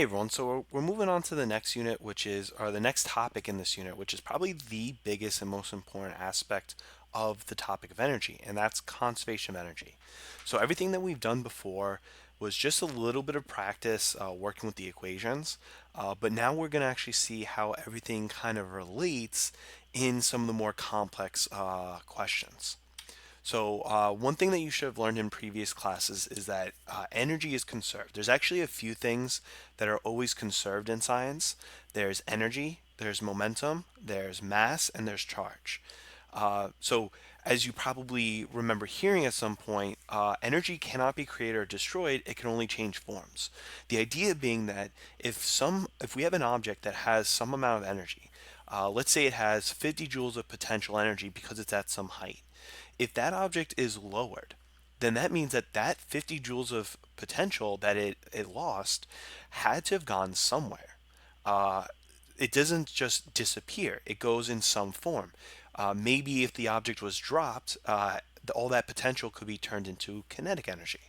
Hey everyone, so we're moving on to the next unit, or the next topic in this unit, which is probably the biggest and most important aspect of the topic of energy, and that's conservation of energy. So everything that we've done before was just a little bit of practice working with the equations, but now we're going to actually see how everything kind of relates in some of the more complex questions. So, one thing that you should have learned in previous classes is that energy is conserved. There's actually a few things that are always conserved in science. There's energy, there's momentum, there's mass, and there's charge. So, as you probably remember hearing at some point, energy cannot be created or destroyed. It can only change forms. The idea being that if we have an object that has some amount of energy, let's say it has 50 joules of potential energy because it's at some height. If that object is lowered, then that means that that 50 joules of potential that it lost had to have gone somewhere. Uh, it doesn't just disappear, it goes in some form. Maybe if the object was dropped, all that potential could be turned into kinetic energy.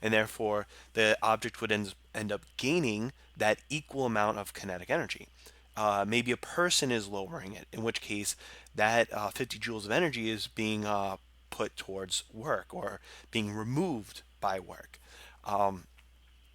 And therefore, the object would end up gaining that equal amount of kinetic energy. Maybe a person is lowering it, in which case that 50 joules of energy is being put towards work or being removed by work. Um,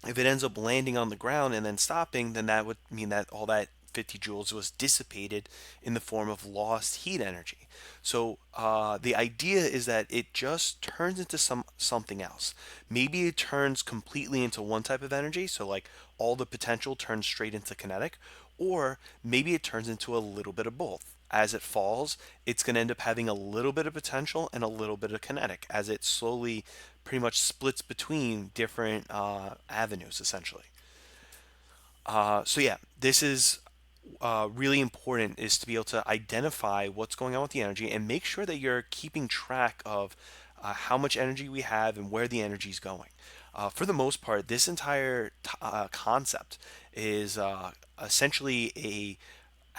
if it ends up landing on the ground and then stopping, then that would mean that all that 50 joules was dissipated in the form of lost heat energy. So the idea is that it just turns into something else. Maybe it turns completely into one type of energy, so like all the potential turns straight into kinetic, or maybe it turns into a little bit of both. As it falls, it's going to end up having a little bit of potential and a little bit of kinetic as it slowly pretty much splits between different avenues essentially. So yeah, this is really important is to be able to identify what's going on with the energy and make sure that you're keeping track of how much energy we have and where the energy is going. For the most part, this entire concept is essentially a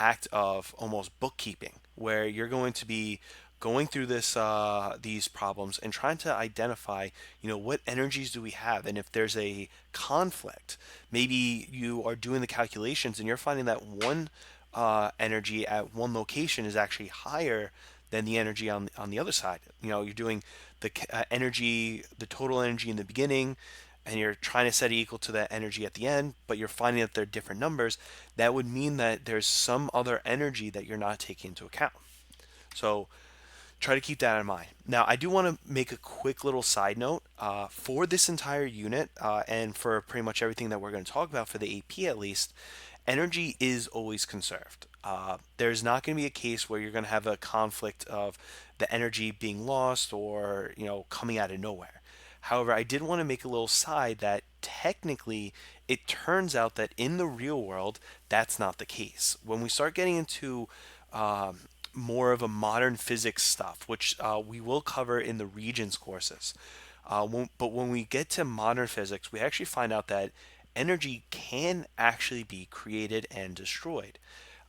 act of almost bookkeeping, where you're going to be going through these problems and trying to identify, what energies do we have, and if there's a conflict, maybe you are doing the calculations and you're finding that one energy at one location is actually higher than the energy on the other side. You're doing the total energy in the beginning, and you're trying to set it equal to that energy at the end, but you're finding that they're different numbers. That would mean that there's some other energy that you're not taking into account. So try to keep that in mind. Now, I do want to make a quick little side note for this entire unit, and for pretty much everything that we're going to talk about for the AP at least. Energy is always conserved. There's not going to be a case where you're going to have a conflict of the energy being lost or coming out of nowhere. However, I did want to make a little side that technically it turns out that in the real world that's not the case. When we start getting into um, more of a modern physics stuff, which we will cover in the regions courses. But when we get to modern physics, we actually find out that energy can actually be created and destroyed.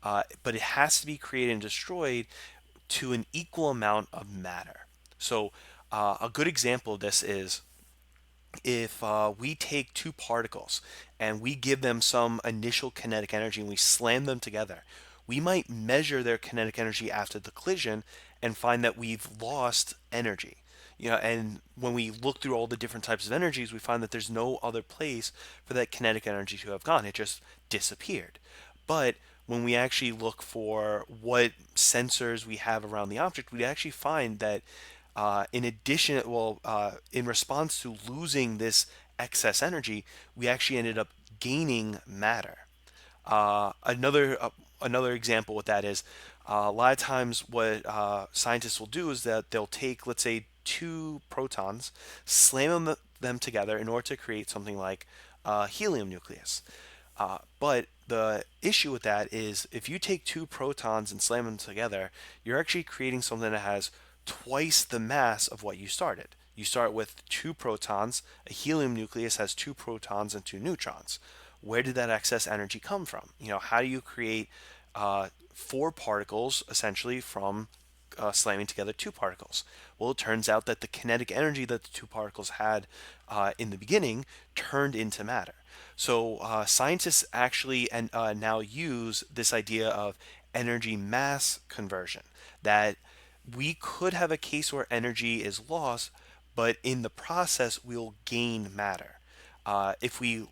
But it has to be created and destroyed to an equal amount of matter. So, a good example of this is if we take two particles and we give them some initial kinetic energy and we slam them together, we might measure their kinetic energy after the collision and find that we've lost energy. And when we look through all the different types of energies, we find that there's no other place for that kinetic energy to have gone. It just disappeared. But when we actually look for what sensors we have around the object, we actually find that in response to losing this excess energy, we actually ended up gaining matter. Another example with that is a lot of times what scientists will do is that they'll take, let's say, two protons, slam them together in order to create something like a helium nucleus. But the issue with that is if you take two protons and slam them together, you're actually creating something that has twice the mass of what you started. You start with two protons. A helium nucleus has two protons and two neutrons. Where did that excess energy come from? How do you create four particles essentially from slamming together two particles? Well, it turns out that the kinetic energy that the two particles had in the beginning turned into matter. So scientists actually now use this idea of energy mass conversion, that we could have a case where energy is lost, but in the process we'll gain matter. If we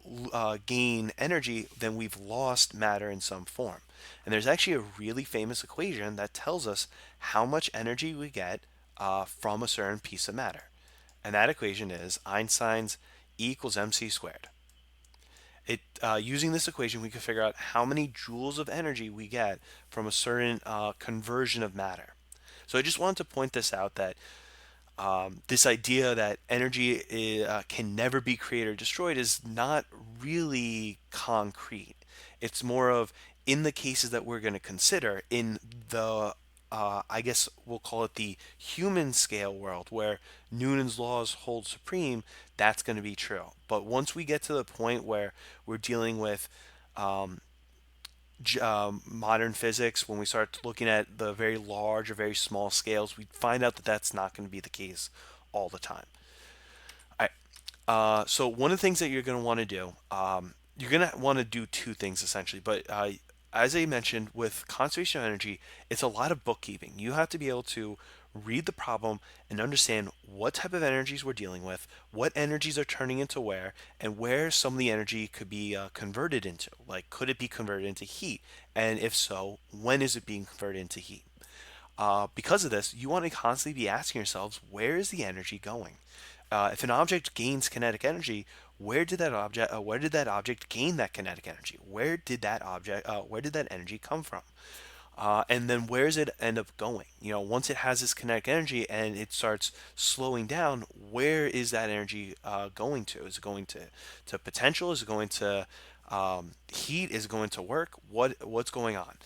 gain energy, then we've lost matter in some form. And there's actually a really famous equation that tells us how much energy we get from a certain piece of matter. And that equation is Einstein's E equals mc squared. Using this equation, we can figure out how many joules of energy we get from a certain conversion of matter. So I just wanted to point this out, that this idea that energy can never be created or destroyed is not really concrete. It's more of, in the cases that we're going to consider, in the I guess we'll call it the human scale world, where Newton's laws hold supreme, that's going to be true. But once we get to the point where we're dealing with modern physics, when we start looking at the very large or very small scales, we find out that that's not going to be the case all the time. All right. So one of the things that you're going to want to do, you're going to want to do two things essentially. But as I mentioned, with conservation of energy, it's a lot of bookkeeping. You have to be able to read the problem and understand what type of energies we're dealing with, what energies are turning into where, and where some of the energy could be converted into. Like, could it be converted into heat? And if so, when is it being converted into heat? Because of this, you want to constantly be asking yourselves, where is the energy going? If an object gains kinetic energy, where did that object gain that kinetic energy? Where did that energy come from? And then where does it end up going? Once it has this kinetic energy and it starts slowing down, where is that energy going to? Is it going to potential? Is it going to heat? Is it going to work? What's going on?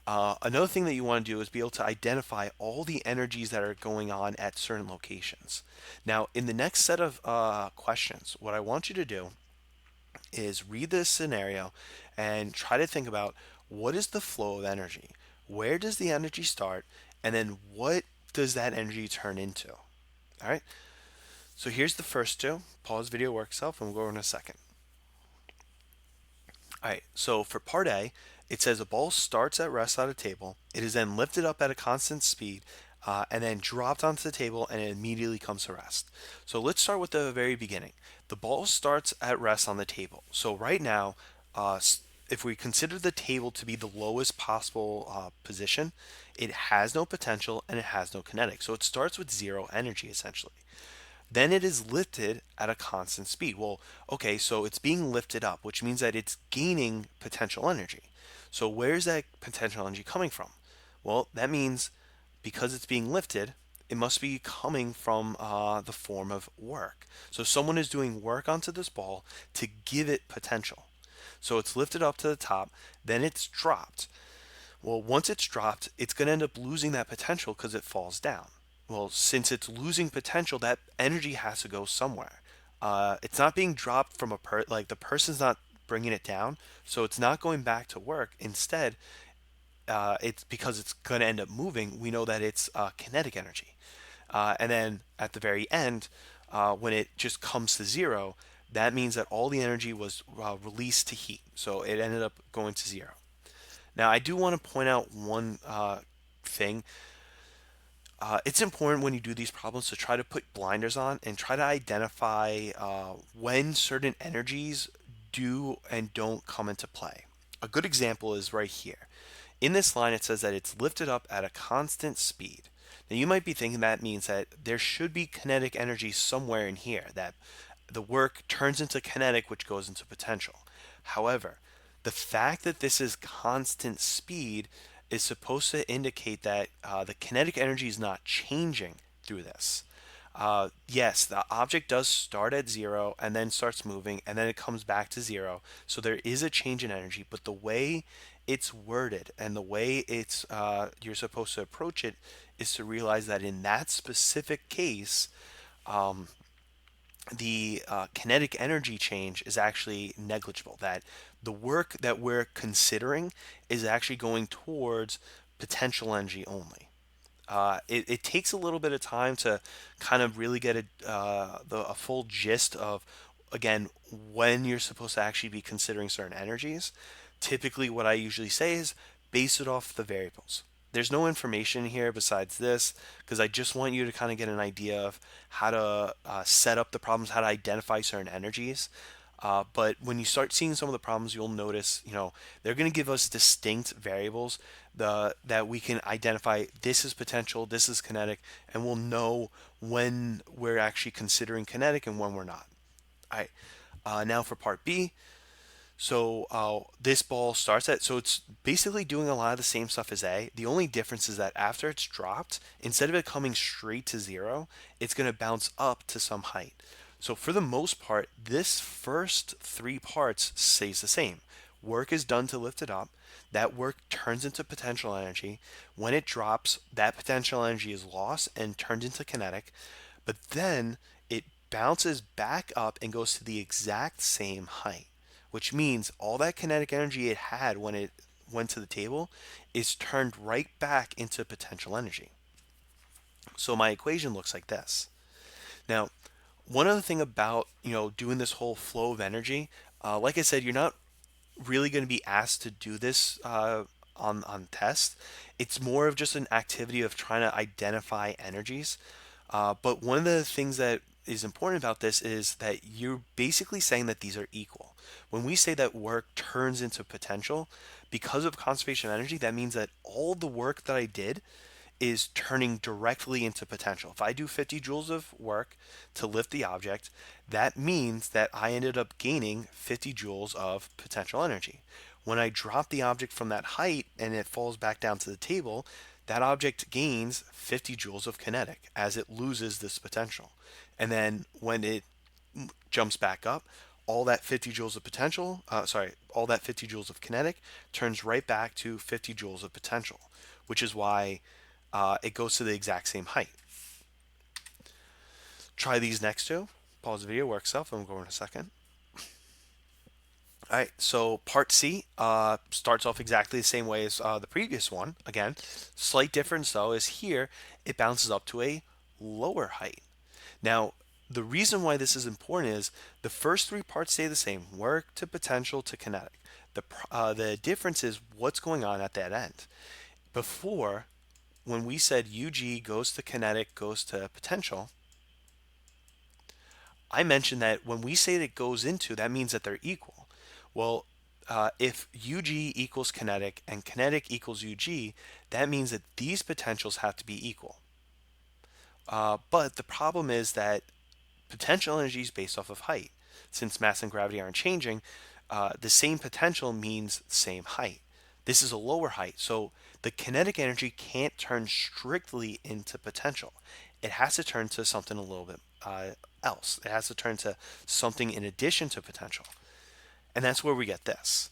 Another thing that you want to do is be able to identify all the energies that are going on at certain locations. Now, in the next set of questions, what I want you to do is read this scenario and try to think about, what is the flow of energy? Where does the energy start? And then what does that energy turn into? All right. So here's the first two. Pause video work itself and we'll go over in a second. All right, so for part A, it says a ball starts at rest on a table. It is then lifted up at a constant speed and then dropped onto the table, and it immediately comes to rest. So let's start with the very beginning. The ball starts at rest on the table. So right now, if we consider the table to be the lowest possible position, it has no potential and it has no kinetic. So it starts with zero energy essentially. Then it is lifted at a constant speed. Well, okay, so it's being lifted up, which means that it's gaining potential energy. So where's that potential energy coming from? Well, that means because it's being lifted, it must be coming from the form of work. So someone is doing work onto this ball to give it potential. So it's lifted up to the top, then it's dropped. Well, once it's dropped, it's going to end up losing that potential because it falls down. Well, since it's losing potential, that energy has to go somewhere. It's not being dropped from like the person's not bringing it down, so it's not going back to work. Instead, it's because it's going to end up moving. We know that it's kinetic energy, and then at the very end, when it just comes to zero, that means that all the energy was released to heat, so it ended up going to zero. Now, I do want to point out one thing. It's important when you do these problems to try to put blinders on and try to identify when certain energies do and don't come into play. A good example is right here. In this line, it says that it's lifted up at a constant speed. Now, you might be thinking that means that there should be kinetic energy somewhere in here, that the work turns into kinetic, which goes into potential. However, the fact that this is constant speed is supposed to indicate that the kinetic energy is not changing through this. Yes, the object does start at zero and then starts moving and then it comes back to zero. So there is a change in energy, but the way it's worded and the way you're supposed to approach it is to realize that in that specific case, the kinetic energy change is actually negligible. That the work that we're considering is actually going towards potential energy only. It takes a little bit of time to kind of really get a full gist of again, when you're supposed to actually be considering certain energies, typically what I usually say is base it off the variables. There's no information here besides this because I just want you to kind of get an idea of how to set up the problems, how to identify certain energies. But when you start seeing some of the problems, you'll notice, they're going to give us distinct variables that we can identify. This is potential, this is kinetic, and we'll know when we're actually considering kinetic and when we're not. All right. Now for part B. So this ball starts at, so it's basically doing a lot of the same stuff as A. The only difference is that after it's dropped, instead of it coming straight to zero, it's going to bounce up to some height. So for the most part, this first three parts stays the same. Work is done to lift it up. That work turns into potential energy. When it drops, that potential energy is lost and turned into kinetic. But then it bounces back up and goes to the exact same height, which means all that kinetic energy it had when it went to the table is turned right back into potential energy. So my equation looks like this. Now, one other thing about doing this whole flow of energy, like I said, you're not really going to be asked to do this on tests. It's more of just an activity of trying to identify energies. But one of the things that is important about this is that you're basically saying that these are equal. When we say that work turns into potential, because of conservation of energy, that means that all the work that I did is turning directly into potential. If I do 50 joules of work to lift the object, that means that I ended up gaining 50 joules of potential energy. When I drop the object from that height and it falls back down to the table, that object gains 50 joules of kinetic as it loses this potential. And then when it jumps back up, all that 50 joules of all that 50 joules of kinetic turns right back to 50 joules of potential, which is why it goes to the exact same height. Try these next two. Pause the video, work itself, and we'll go in a second. All right, so part C starts off exactly the same way as the previous one. Again, slight difference though is here it bounces up to a lower height. Now, the reason why this is important is the first three parts stay the same: work to potential to kinetic. The difference is what's going on at that end. Before, when we said UG goes to kinetic, goes to potential, I mentioned that when we say that it goes into, that means that they're equal. Well, if UG equals kinetic and kinetic equals UG, that means that these potentials have to be equal. But the problem is that potential energy is based off of height. Since mass and gravity aren't changing, the same potential means the same height. This is a lower height, so the kinetic energy can't turn strictly into potential. It has to turn to something a little bit else. It has to turn to something in addition to potential. And that's where we get this.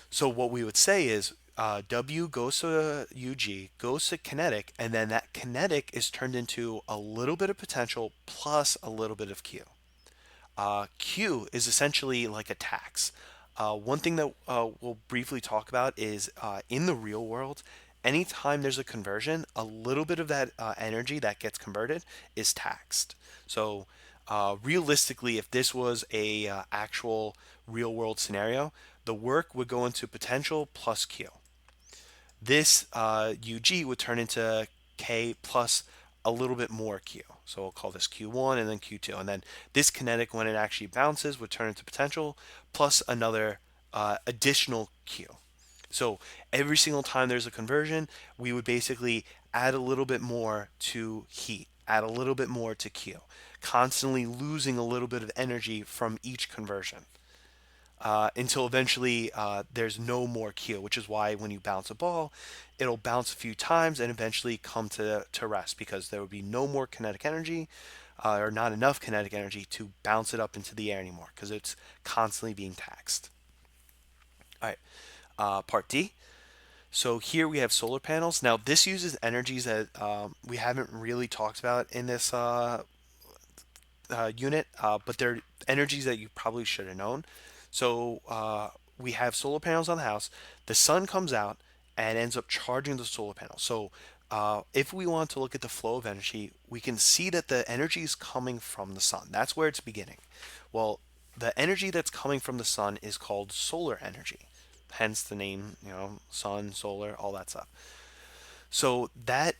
So what we would say is W goes to UG, goes to kinetic, and then that kinetic is turned into a little bit of potential plus a little bit of Q. Q is essentially like a tax. One thing that we'll briefly talk about is in the real world, anytime there's a conversion, a little bit of that energy that gets converted is taxed. So realistically, if this was a actual real world scenario, the work would go into potential plus Q. This UG would turn into K plus a little bit more Q. So we'll call this Q1 and then Q2. And then this kinetic, when it actually bounces, would turn into potential plus another additional Q. So every single time there's a conversion, we would basically add a little bit more to heat, add a little bit more to Q, constantly losing a little bit of energy from each conversion. Until eventually there's no more Q, which is why when you bounce a ball, it'll bounce a few times and eventually come to rest because there will be no more kinetic energy or not enough kinetic energy to bounce it up into the air anymore because it's constantly being taxed. All right, part D. So here we have solar panels. Now this uses energies that we haven't really talked about in this unit, but they're energies that you probably should have known. So we have solar panels on the house. The sun comes out and ends up charging the solar panel. So if we want to look at the flow of energy, we can see that the energy is coming from the sun. That's where it's beginning. Well, the energy that's coming from the sun is called solar energy, hence the name, sun, solar, all that stuff. So that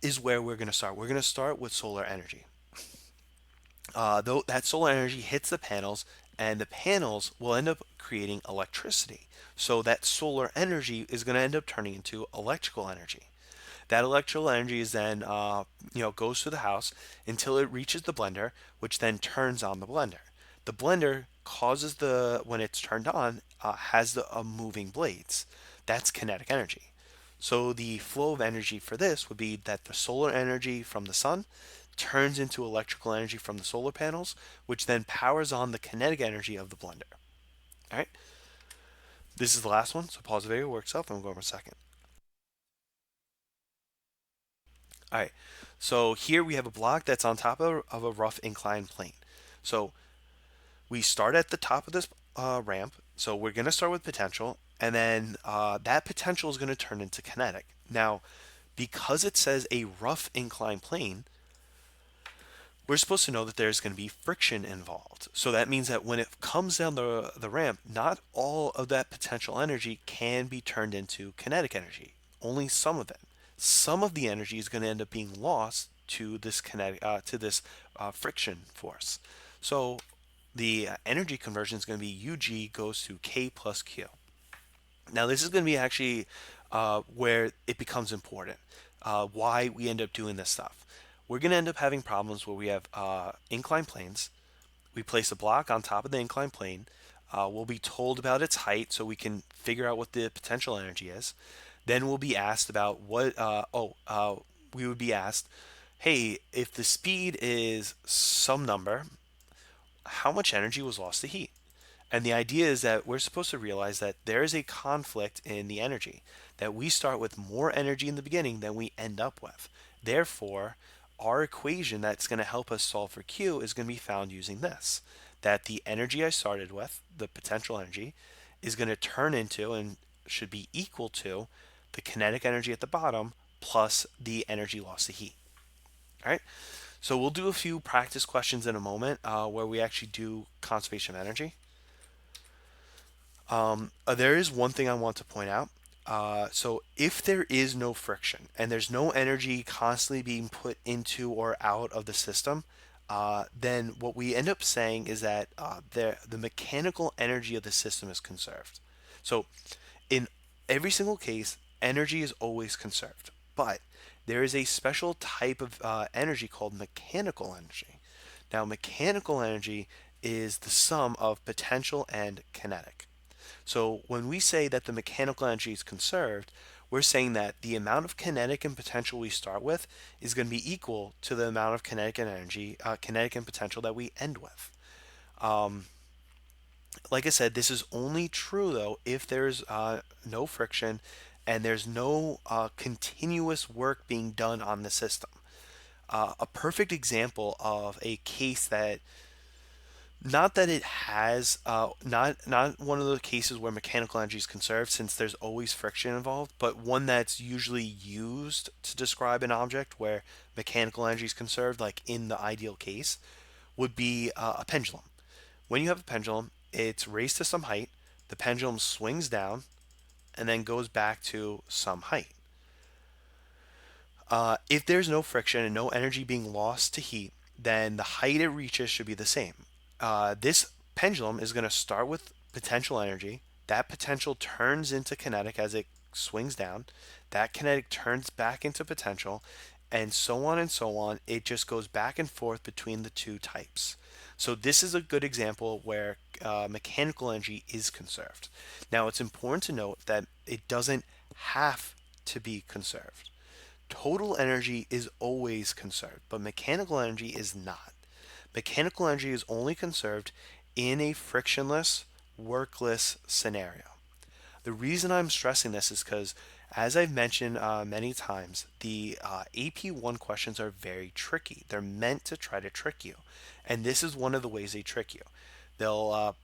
is where we're going to start. We're going to start with solar energy. Though that solar energy hits the panels, and the panels will end up creating electricity. So that solar energy is going to end up turning into electrical energy. That electrical energy is then, goes through the house until it reaches the blender, which then turns on the blender. The blender causes when it's turned on, has the moving blades. That's kinetic energy. So the flow of energy for this would be that the solar energy from the sun turns into electrical energy from the solar panels, which then powers on the kinetic energy of the blender. All right, this is the last one, so pause the video, work itself, and we'll go over a second. All right, so here we have a block that's on top of a rough inclined plane. So we start at the top of this ramp. So we're going to start with potential, and then that potential is going to turn into kinetic. Now, because it says a rough inclined plane, we're supposed to know that there's going to be friction involved. So that means that when it comes down the ramp, not all of that potential energy can be turned into kinetic energy. Only some of it. Some of the energy is going to end up being lost to this friction force. So the energy conversion is going to be UG goes to K plus Q. Now this is going to be actually where it becomes important. Why we end up doing this stuff. We're going to end up having problems where we have inclined planes. We place a block on top of the inclined plane. We'll be told about its height so we can figure out what the potential energy is. Then we'll be asked about we would be asked, hey, if the speed is some number, how much energy was lost to heat? And the idea is that we're supposed to realize that there is a conflict in the energy, that we start with more energy in the beginning than we end up with. Therefore, our equation that's going to help us solve for Q is going to be found using this, that the energy I started with, the potential energy, is going to turn into and should be equal to the kinetic energy at the bottom plus the energy lost to heat. All right. So we'll do a few practice questions in a moment where we actually do conservation of energy. There is one thing I want to point out. So if there is no friction and there's no energy constantly being put into or out of the system, then what we end up saying is that the mechanical energy of the system is conserved. So in every single case, energy is always conserved, but there is a special type of energy called mechanical energy. Now, mechanical energy is the sum of potential and kinetic. So when we say that the mechanical energy is conserved, we're saying that the amount of kinetic and potential we start with is going to be equal to the amount of kinetic and potential that we end with. Like I said, this is only true though if there's no friction and there's no continuous work being done on the system. A perfect example of a case that not that it has not one of the cases where mechanical energy is conserved since there's always friction involved, but one that's usually used to describe an object where mechanical energy is conserved, like in the ideal case, would be a pendulum. When you have a pendulum, it's raised to some height, the pendulum swings down and then goes back to some height. If there's no friction and no energy being lost to heat, then the height it reaches should be the same. This pendulum is going to start with potential energy. That potential turns into kinetic as it swings down. That kinetic turns back into potential, and so on and so on. It just goes back and forth between the two types. So this is a good example where mechanical energy is conserved. Now it's important to note that it doesn't have to be conserved. Total energy is always conserved, but mechanical energy is not. Mechanical energy is only conserved in a frictionless, workless scenario. The reason I'm stressing this is because, as I've mentioned many times, the AP1 questions are very tricky. They're meant to try to trick you. And this is one of the ways they trick you. They'll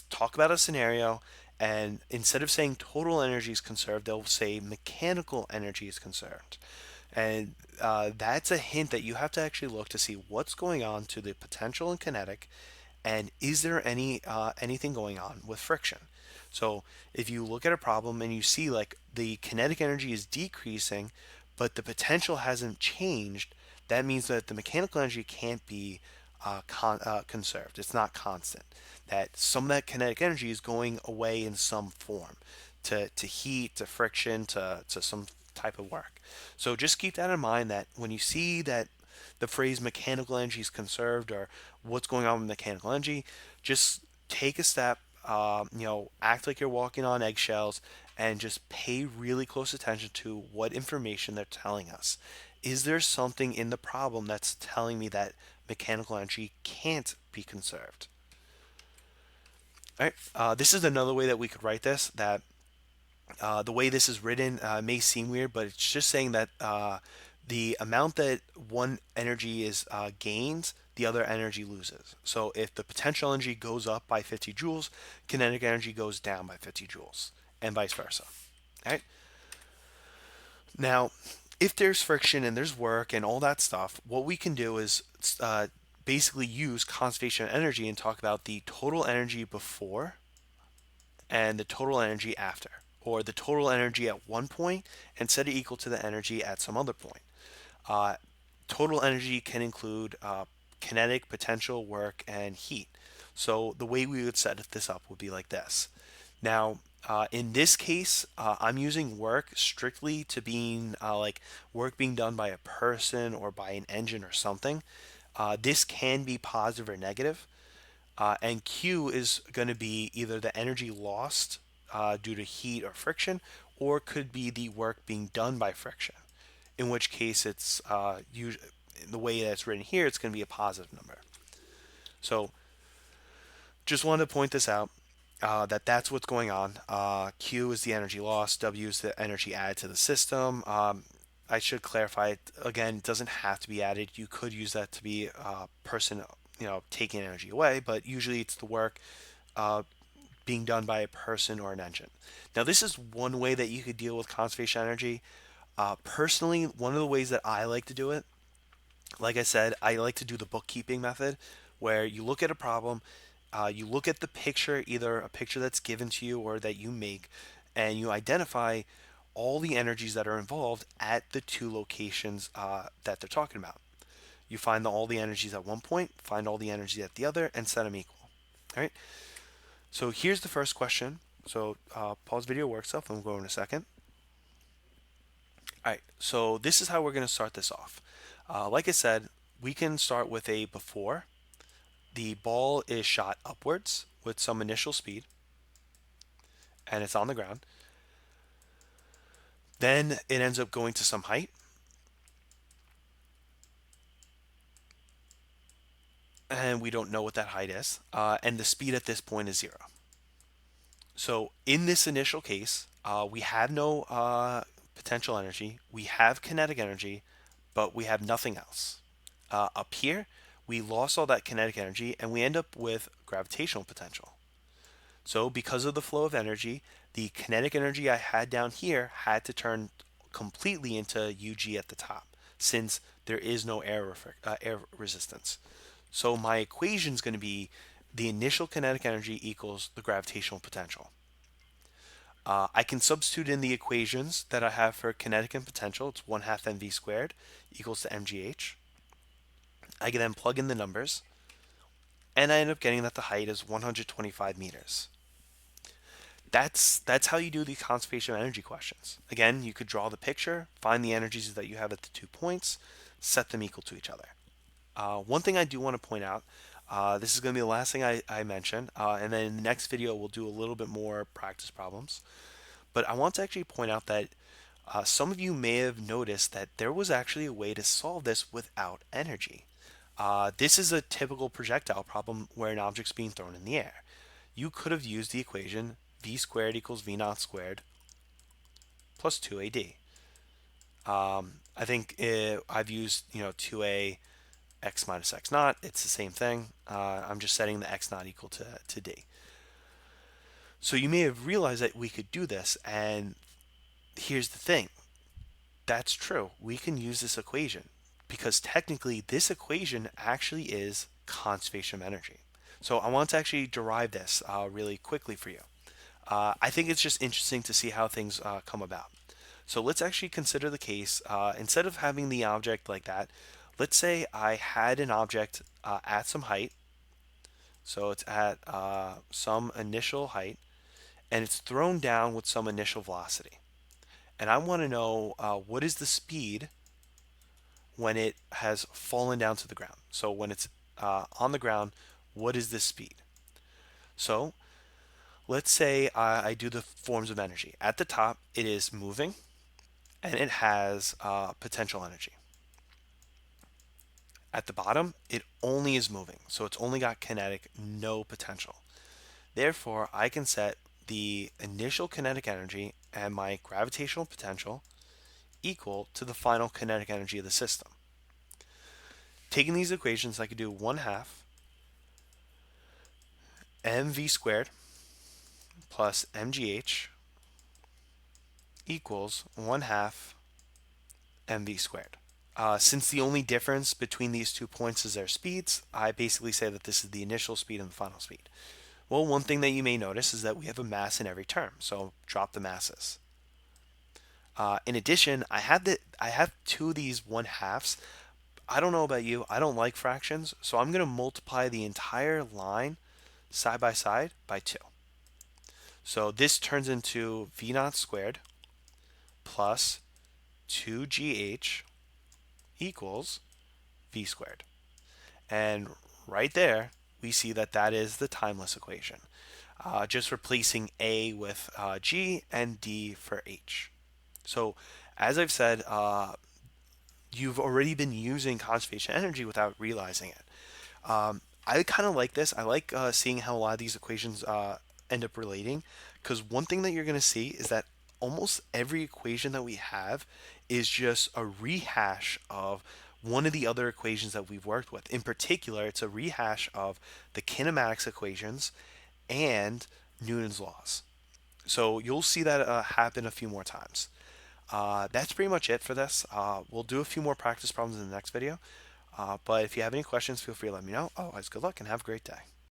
talk about a scenario, and instead of saying total energy is conserved, they'll say mechanical energy is conserved. And that's a hint that you have to actually look to see what's going on to the potential and kinetic, And is there anything going on with friction? So if you look at a problem and you see like the kinetic energy is decreasing, but the potential hasn't changed, that means that the mechanical energy can't be conserved. It's not constant. That some of that kinetic energy is going away in some form to heat, to friction, to some type of work. So just keep that in mind that when you see that the phrase mechanical energy is conserved or what's going on with mechanical energy, just take a step, act like you're walking on eggshells and just pay really close attention to what information they're telling us. Is there something in the problem that's telling me that mechanical energy can't be conserved? All right. This is another way that we could write this. That the way this is written may seem weird, but it's just saying that the amount that one energy is gains, the other energy loses. So if the potential energy goes up by 50 joules, kinetic energy goes down by 50 joules, and vice versa. All right. Now, if there's friction and there's work and all that stuff, what we can do is basically use conservation of energy and talk about the total energy before and the total energy after, or the total energy at one point and set it equal to the energy at some other point. Uh, Total energy can include kinetic, potential, work, and heat. So the way we would set this up would be like this. Now, in this case, I'm using work strictly to being like work being done by a person or by an engine or something. This can be positive or negative. And Q is going to be either the energy lost due to heat or friction, or could be the work being done by friction. In which case, it's the way that it's written here, it's going to be a positive number. So, just wanted to point this out that that's what's going on. Q is the energy lost, W is the energy added to the system. I should clarify it again. It doesn't have to be added. You could use that to be a person, taking energy away, but usually it's the work uh, being done by a person or an engine. Now, this is one way that you could deal with conservation energy. Personally, one of the ways that I like to do it, like I said, I like to do the bookkeeping method, where you look at a problem, you look at the picture, either a picture that's given to you or that you make, and you identify all the energies that are involved at the two locations that they're talking about. You find all the energies at one point, find all the energy at the other, and set them equal. All right. So here's the first question. So pause video workstuff, and we'll go in a second. All right. So this is how we're going to start this off. Like I said, we can start with a before. The ball is shot upwards with some initial speed, and it's on the ground. Then it ends up going to some height, and we don't know what that height is. And the speed at this point is 0. So in this initial case, we have no potential energy, we have kinetic energy, but we have nothing else. Up here, we lost all that kinetic energy, and we end up with gravitational potential. So because of the flow of energy, the kinetic energy I had down here had to turn completely into UG at the top, since there is no air resistance. So my equation is going to be the initial kinetic energy equals the gravitational potential. I can substitute in the equations that I have for kinetic and potential. It's 1/2 mv squared equals to mgh. I can then plug in the numbers, and I end up getting that the height is 125 meters. That's how you do the conservation of energy questions. Again, you could draw the picture, find the energies that you have at the 2 points, set them equal to each other. One thing I do want to point out, this is going to be the last thing I mention, and then in the next video we'll do a little bit more practice problems. But I want to actually point out that some of you may have noticed that there was actually a way to solve this without energy. This is a typical projectile problem where an object's being thrown in the air. You could have used the equation v squared equals v naught squared plus 2ad. I think I've used 2a x minus x naught. It's the same thing. I'm just setting the x naught equal to d. So you may have realized that we could do this, and here's the thing. That's true. We can use this equation because technically this equation actually is conservation of energy. So I want to actually derive this really quickly for you. I think it's just interesting to see how things come about. So let's actually consider the case. Instead of having the object like that, let's say I had an object at some height. So it's at some initial height, and it's thrown down with some initial velocity. And I want to know what is the speed when it has fallen down to the ground. So when it's on the ground, what is the speed? So let's say I do the forms of energy. At the top, it is moving and it has potential energy. At the bottom, it only is moving. So it's only got kinetic, no potential. Therefore, I can set the initial kinetic energy and my gravitational potential equal to the final kinetic energy of the system. Taking these equations, I could do 1/2 mv squared plus mgh equals 1/2 mv squared. Since the only difference between these 2 points is their speeds, I basically say that this is the initial speed and the final speed. Well, one thing that you may notice is that we have a mass in every term, so drop the masses. In addition, I have two of these 1/2s. I don't know about you, I don't like fractions, so I'm going to multiply the entire line side by 2. So this turns into v naught squared plus 2gh equals v squared. And right there, we see that that is the timeless equation. Just replacing a with g and d for h. So as I've said, you've already been using conservation energy without realizing it. I kind of like this. I like seeing how a lot of these equations end up relating, because one thing that you're going to see is that almost every equation that we have is just a rehash of one of the other equations that we've worked with. In particular, it's a rehash of the kinematics equations and Newton's laws. So you'll see that happen a few more times. That's pretty much it for this. We'll do a few more practice problems in the next video. But if you have any questions, feel free to let me know. Otherwise, good luck and have a great day.